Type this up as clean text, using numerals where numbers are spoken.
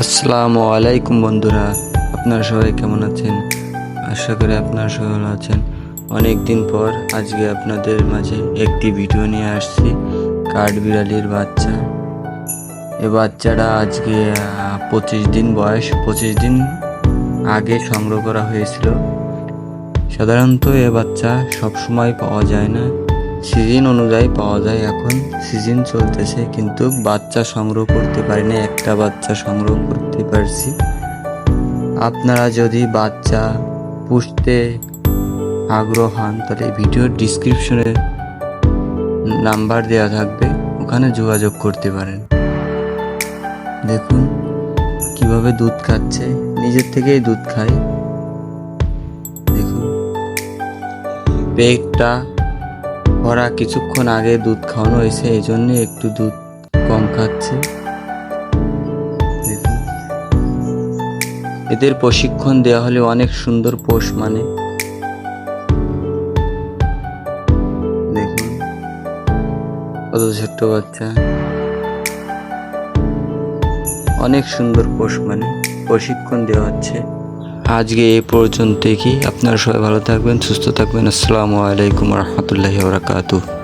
আসসালামু আলাইকুম বন্ধুরা, আপনারা সবাই কেমন আছেন? আশা করি আপনারা সবাই ভালো আছেন। অনেক দিন পর আজকে আপনাদের মাঝে একটি ভিডিও নিয়ে আসছি। কাঠবিড়ালির বাচ্চা। এ বাচ্চাটা আজকে 25 দিন বয়স। 25 দিন আগে সংগ্রহ করা হয়েছিল। সাধারণত এ বাচ্চা সবসময় পাওয়া যায় না, সিজন অনুযায়ী পাওয়া যায়। এখন সিজন চলতেছে কিন্তু বাচ্চা সংগ্রহ করতে পারি না, একটা বাচ্চা সংগ্রহ করতে পারছি। আপনারা যদি বাচ্চা পুষতে আগ্রহ হন তাহলে ভিডিওর ডিসক্রিপশনে নাম্বার দেওয়া থাকবে, ওখানে যোগাযোগ করতে পারেন। দেখুন কিভাবে দুধ খাচ্ছে, নিজের থেকেই দুধ খায়। দেখুন পেটটা ওরা কিছুক্ষণ আগে দুধ খাওয়ানো হয়েছে, এই জন্য একটু দুধ কম খাচ্ছে। দেখুন এদের প্রশিক্ষণ দেওয়া হলে অনেক সুন্দর পোষ মানে। দেখুন কত ছোট্ট বাচ্চা, অনেক সুন্দর পোষ মানে, প্রশিক্ষণ দেওয়া হচ্ছে। আজকে এই পর্যন্তই। কি আপনারা সবাই ভালো থাকবেন, সুস্থ থাকবেন। আসসালামু আলাইকুম রহমতুল্লাহি ওয়া বারাকাতুহু।